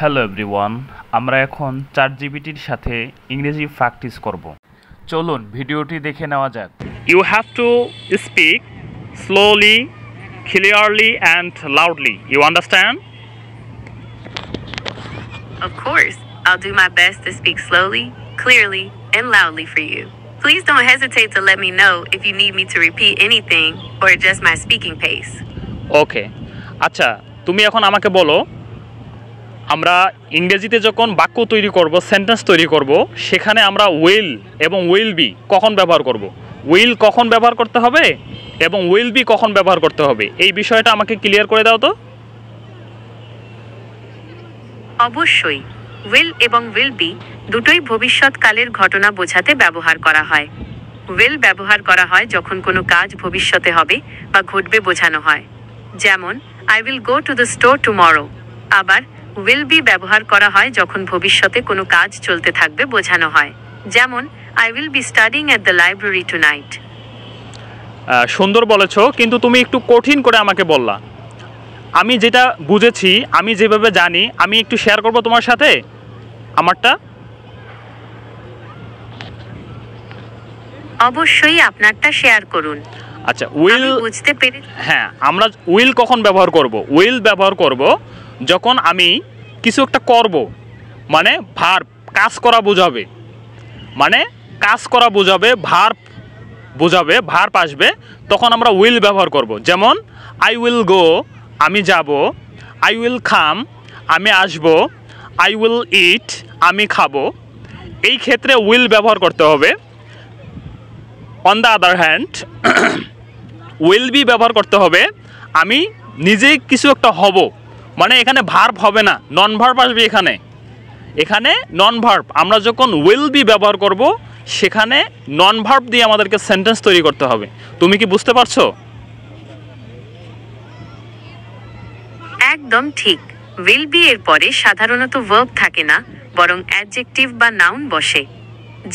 Hello everyone, আমরা এখন চ্যাটজিপিটির সাথে ইংরেজি প্র্যাকটিস করব। চলুন ভিডিওটি দেখে নেওয়া যাক। You have to speak slowly, clearly and loudly. You understand? Of course, I'll do my best to speak slowly, clearly, and loudly for you. Please don't hesitate to let me know if you need me to repeat anything or adjust my speaking pace. ওকে, আচ্ছা, তুমি এখন আমাকে বলো, আমরা ইংরেজিতে যখন বাক্য তৈরি করব, সেন্টেন্স তৈরি করব, সেখানে আমরা উইল এবং উইল বি কখন ব্যবহার করব, উইল কখন ব্যবহার করতে হবে এবং উইল বি কখন ব্যবহার করতে হবে, এই বিষয়টা আমাকে ক্লিয়ার করে দাও তো। অবশ্যই, উইল এবং উইল বি দুটোই ভবিষ্যৎকালের ঘটনা বোঝাতে ব্যবহার করা হয়। উইল ব্যবহার করা হয় যখন কোনো কাজ ভবিষ্যতে হবে বা ঘটবে বোঝানো হয়, যেমন I will go to the store tomorrow. আবার উইল বি ব্যবহার করা হয় যখন ভবিষ্যতে কোনো কাজ চলতে থাকবে বোঝানো হয়, যেমন I will be studying at the library tonight. সুন্দর বলেছো, কিন্তু তুমি একটু কঠিন করে আমাকে বললা। আমি যেটা বুঝেছি, আমি যেভাবে জানি, আমি একটু শেয়ার করব তোমার সাথে আমারটা। অবশ্যই আপনারটা শেয়ার করুন। আচ্ছা, উইল বুঝতে পেরে, হ্যাঁ, আমরা উইল কখন ব্যবহার করব? উইল ব্যবহার করব যখন আমি কিছু একটা করব, মানে ভার্ব, কাজ করা বোঝাবে, মানে কাজ করা বোঝাবে, ভার্ব বোঝাবে, ভার্ব আসবে, তখন আমরা উইল ব্যবহার করব। যেমন আই উইল গো, আমি যাব, আই উইল কাম, আমি আসব, আই উইল ইট, আমি খাবো। এই ক্ষেত্রে উইল ব্যবহার করতে হবে। On the other hand, will be ব্যবহার করতে হবে আমি নিজেই কিছু একটা হব, মানে এখানে ভার্ব হবে না, নন ভার্ব আসবে এখানে। এখানে নন ভার্ব, আমরা যখন উইল বি ব্যবহার করব, সেখানে নন ভার্ব দিয়ে আমাদেরকে সেন্টেন্স তৈরি করতে হবে। তুমি কি বুঝতে পারছো? একদম ঠিক। উইল বি এর পরে সাধারণত ভার্ব থাকে না, বরং অ্যাডজেক্টিভ বা নাউন বসে,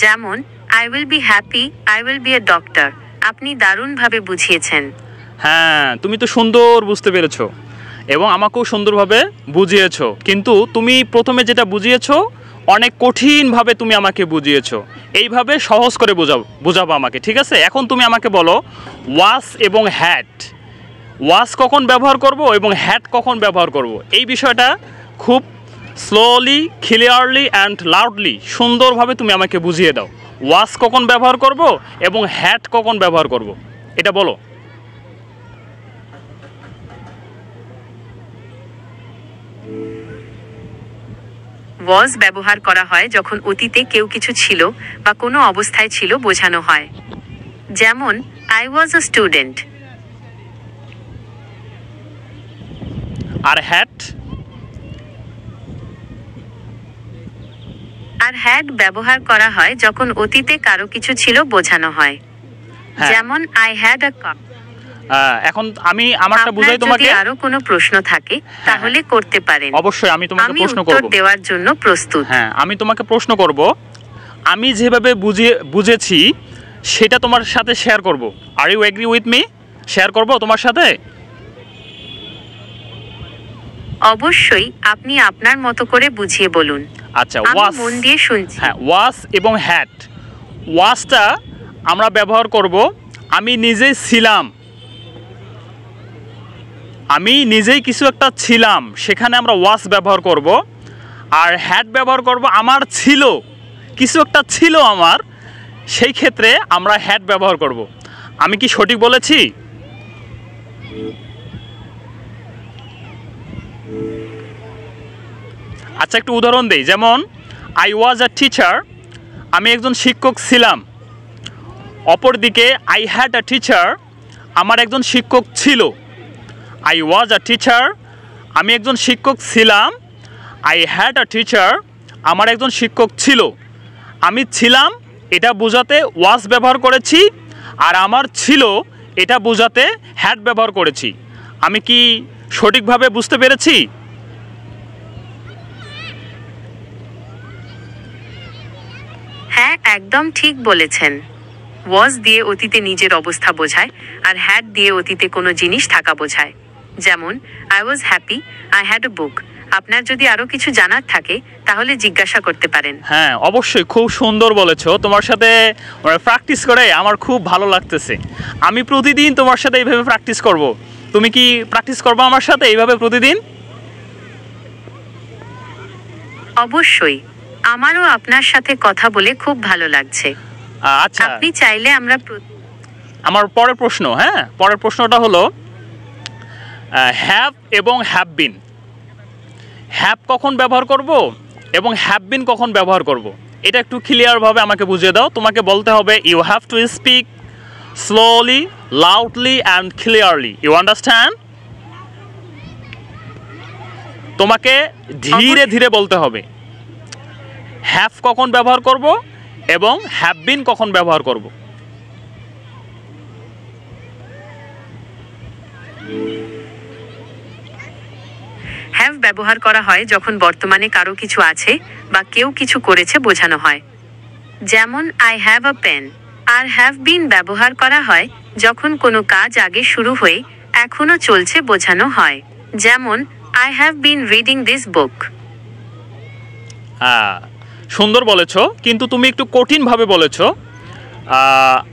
যেমন I will be happy, I will B a doctor. আপনি দারুণভাবে বুঝিয়েছেন। হ্যাঁ, তুমি তো সুন্দর বুঝতে পেরেছো এবং আমাকেও সুন্দরভাবে বুঝিয়েছো, কিন্তু তুমি প্রথমে যেটা বুঝিয়েছো অনেক কঠিনভাবে তুমি আমাকে বুঝিয়েছো। এইভাবে সহজ করে বোঝাবো আমাকে, ঠিক আছে? এখন তুমি আমাকে বলো, ওয়াস এবং হ্যাড, ওয়াস কখন ব্যবহার করব এবং হ্যাড কখন ব্যবহার করব, এই বিষয়টা খুব স্লোলি, ক্লিয়ারলি অ্যান্ড লাউডলি সুন্দরভাবে তুমি আমাকে বুঝিয়ে দাও। ওয়াস কখন ব্যবহার করব এবং হ্যাড কখন ব্যবহার করব, এটা বলো। ওয়াজ ব্যবহার করা হয় যখন অতীতে কেউ কিছু ছিল বা কোনো অবস্থায় ছিল বোঝানো হয়, যেমন আই ওয়াজ আ স্টুডেন্ট। আর হ্যাড? আর হ্যাড ব্যবহার করা হয় যখন অতীতে কারো কিছু ছিল বোঝানো হয়, যেমন আই হ্যাড আ কাপ। এখন আমি আমারটা বুঝাই তোমাকে। যদি আরো কোনো প্রশ্ন থাকে তাহলে করতে পারেন। অবশ্যই আমি তোমাকে প্রশ্ন করব। আমি উত্তর দেওয়ার জন্য প্রস্তুত। হ্যাঁ, আমি তোমাকে প্রশ্ন করব। আমি যেভাবে বুঝেছি সেটা তোমার সাথে শেয়ার করব। Are you agree with me? Share করব তোমার সাথে? অবশ্যই, আপনি আপনার মতো করে বুঝিয়ে বলুন। আচ্ছা, আমি ওয়াস, মন দিয়ে শুনছি। হ্যাঁ, ওয়াস এবং হ্যাড। ওয়াসটা আমরা ব্যবহার করব আমি নিজেই ছিলাম, আমি নিজেই কিছু একটা ছিলাম, সেখানে আমরা ওয়াস ব্যবহার করব। আর হ্যাড ব্যবহার করব আমার ছিল, কিছু একটা ছিল আমার, সেই ক্ষেত্রে আমরা হ্যাড ব্যবহার করব। আমি কি সঠিক বলেছি? আচ্ছা, একটু উদাহরণ দেই। যেমন আই ওয়াজ আ টিচার, আমি একজন শিক্ষক ছিলাম। অপরদিকে আই হ্যাড আ টিচার, আমার একজন শিক্ষক ছিল। আই ওয়াজ আ টিচার, আমি একজন শিক্ষক ছিলাম। আই হ্যাড আ টিচার, আমার একজন শিক্ষক ছিল। আমি ছিলাম এটা বোঝাতে ওয়াজ ব্যবহার করেছি, আর আমার ছিল এটা বোঝাতে হ্যাড ব্যবহার করেছি। আমি কি সঠিকভাবে বুঝতে পেরেছি? হ্যাঁ, একদম ঠিক বলেছেন। ওয়াজ দিয়ে অতীতে নিজের অবস্থা বোঝায়, আর হ্যাড দিয়ে অতীতে কোনো জিনিস থাকা বোঝায়, যেমন I was happy, I had a book. আপনার যদি আরো কিছু জানার থাকে তাহলে জিজ্ঞাসা করতে পারেন। হ্যাঁ, অবশ্যই খুব সুন্দর বলেছো। তোমার সাথে প্র্যাকটিস করে আমার খুব ভালো লাগতেছে। আমি প্রতিদিন তোমার সাথে এইভাবে প্র্যাকটিস করব। তুমি কি প্র্যাকটিস করবে আমার সাথে এইভাবে প্রতিদিন? অবশ্যই, আমারও আপনার সাথে কথা বলে খুব ভালো লাগছে। আচ্ছা, আপনি চাইলে আমরা আমার পরের প্রশ্ন, হ্যাঁ, পরের প্রশ্নটা হলো হ্যাভ এবং হ্যাভ বিন। হ্যাভ কখন ব্যবহার করব এবং হ্যাভ বিন কখন ব্যবহার করব, এটা একটু ক্লিয়ারভাবে আমাকে বুঝিয়ে দাও। তোমাকে বলতে হবে you have to speak slowly, loudly and clearly. You understand? তোমাকে ধীরে ধীরে বলতে হবে হ্যাভ কখন ব্যবহার করব এবং হ্যাভ বিন কখন ব্যবহার করব। হ্যাভ ব্যবহার করা হয় যখন বর্তমানে কারো কিছু আছে বা কেউ কিছু করেছে বোঝানো হয়, যেমন আই হ্যাভ আ পেন। আর হ্যাভ বিন ব্যবহার করা হয় যখন কোনো কাজ আগে শুরু হয়ে এখনো চলছে বোঝানো হয়, যেমন I have been reading this book. সুন্দর বলেছো, কিন্তু তুমি একটু কঠিনভাবে বলেছো।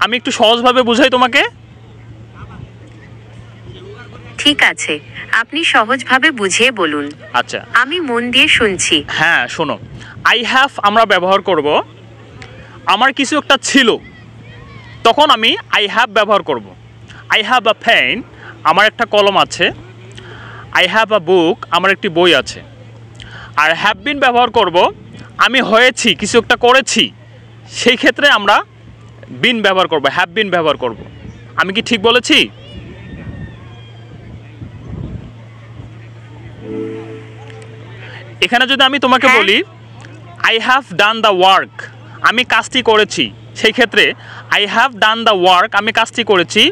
আমি একটু সহজভাবে বুঝাই তোমাকে। ঠিক আছে, আপনি সহজভাবে বুঝিয়ে বলুন। আচ্ছা, আমি মন দিয়ে শুনছি। হ্যাঁ, শোনো, আই হ্যাভ আমরা ব্যবহার করব আমার কিছু একটা ছিল, তখন আমি আই হ্যাভ ব্যবহার করব। আই হ্যাভ আ পেন, আমার একটা কলম আছে। আই হ্যাভ আ বুক, আমার একটি বই আছে। আর হ্যাভ বিন ব্যবহার করব আমি হয়েছি, কিছু একটা করেছি, সেই ক্ষেত্রে আমরা বিন ব্যবহার করব, হ্যাভ বিন ব্যবহার করব। আমি কি ঠিক বলেছি? এখানে যদি আমি তোমাকে বলি I have done the work, আমি কাজটি করেছি, সেই ক্ষেত্রে I have done the work, আমি কাজটি করেছি।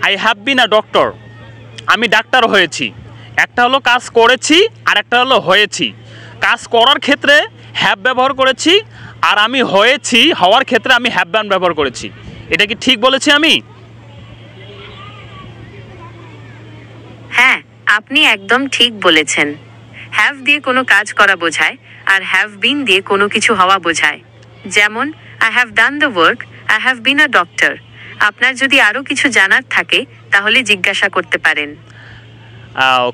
I have been a doctor, আমি ডাক্তার হয়েছি। একটা হলো কাজ করেছি আর একটা হলো হয়েছি। কাজ করার ক্ষেত্রে হ্যাভ ব্যবহার করেছি, আর আমি হয়েছি, হওয়ার ক্ষেত্রে আমি হ্যাভ বিন ব্যবহার করেছি। এটা কি ঠিক বলেছি আমি? হ্যাঁ, আপনি একদম ঠিক বলেছেন। হ্যাভ দিয়ে কোনো কাজ করা বোঝায় আর হ্যাভ বিন দিয়ে কোনো কিছু হওয়া বোঝায়, যেমন I have done the work, I have been a doctor. আপনার যদি আরো কিছু জানার থাকে তাহলে জিজ্ঞাসা করতে পারেন।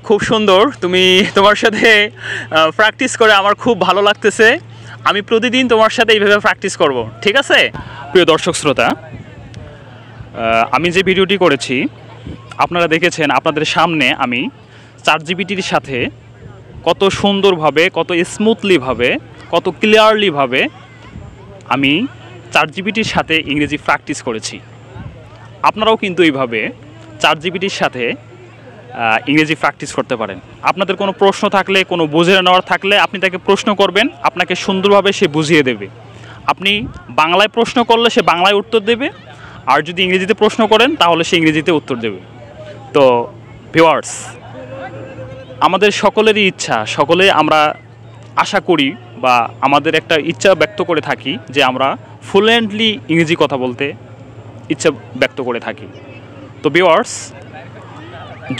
খুব সুন্দর, তুমি তোমার সাথে প্র্যাকটিস করে আমার খুব ভালো লাগতেছে। আমি প্রতিদিন তোমার সাথে এইভাবে প্র্যাকটিস করব, ঠিক আছে? প্রিয় দর্শক শ্রোতা, আমি যে ভিডিওটি করেছি আপনারা দেখেছেন, আপনাদের সামনে আমি চ্যাটজিপিটির সাথে কত সুন্দরভাবে, কত স্মুথলিভাবে, কত ক্লিয়ারলিভাবে আমি চ্যাটজিপিটির সাথে ইংরেজি প্র্যাকটিস করেছি। আপনারাও কিন্তু এইভাবে চ্যাটজিপিটির সাথে ইংরেজি প্র্যাকটিস করতে পারেন। আপনাদের কোনো প্রশ্ন থাকলে, কোনো বুঝে নেওয়ার থাকলে আপনি তাকে প্রশ্ন করবেন, আপনাকে সুন্দরভাবে সে বুঝিয়ে দেবে। আপনি বাংলায় প্রশ্ন করলে সে বাংলায় উত্তর দেবে, আর যদি ইংরেজিতে প্রশ্ন করেন তাহলে সে ইংরেজিতে উত্তর দেবে। তো ভিউয়ার্স, আমাদের সকলেরই ইচ্ছা, সকলে আমরা আশা করি বা আমাদের একটা ইচ্ছা ব্যক্ত করে থাকি যে আমরা ফ্লুয়েন্টলি ইংরেজি কথা বলতে ইচ্ছা ব্যক্ত করে থাকি। তো ভিউয়ার্স,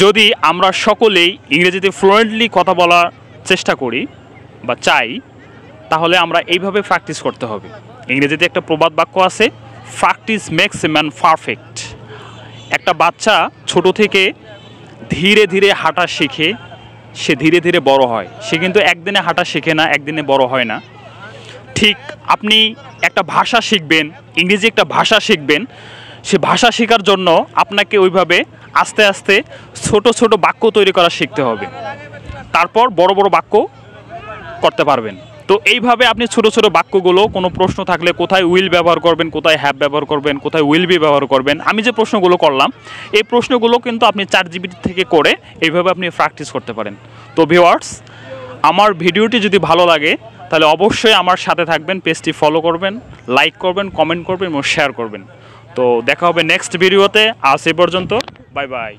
যদি আমরা সকলেই ইংরেজিতে ফ্লুয়েন্টলি কথা বলার চেষ্টা করি বা চাই, তাহলে আমরা এইভাবে প্র্যাকটিস করতে হবে। ইংরেজিতে একটা প্রবাদ বাক্য আছে, practice makes a man perfect. একটা বাচ্চা ছোট থেকে ধীরে ধীরে হাঁটা শেখে, সে ধীরে ধীরে বড় হয়। সে কিন্তু একদিনে হাঁটা শেখে না, একদিনে বড় হয় না। ঠিক আপনি একটা ভাষা শিখবেন, ইংরেজি একটা ভাষা শিখবেন, সে ভাষা শেখার জন্য আপনাকে ওইভাবে আস্তে আস্তে ছোট ছোট বাক্য তৈরি করা শিখতে হবে, তারপর বড় বড় বাক্য করতে পারবেন। তো এইভাবে আপনি ছোট ছোট বাক্যগুলো, কোনো প্রশ্ন থাকলে কোথায় উইল ব্যবহার করবেন, কোথায় হ্যাভ ব্যবহার করবেন, কোথায় উইল বি ব্যবহার করবেন, আমি যে প্রশ্নগুলো করলাম এই প্রশ্নগুলো কিন্তু আপনি চ্যাটজিপিটি থেকে করে এইভাবে আপনি প্র্যাকটিস করতে পারেন। তো ভিউয়ার্স, আমার ভিডিওটি যদি ভালো লাগে তাহলে অবশ্যই আমার সাথে থাকবেন, পেজটি ফলো করবেন, লাইক করবেন, কমেন্ট করবেন এবং শেয়ার করবেন। তো দেখা হবে নেক্সট ভিডিওতে। আজ এই পর্যন্ত, বাই বাই।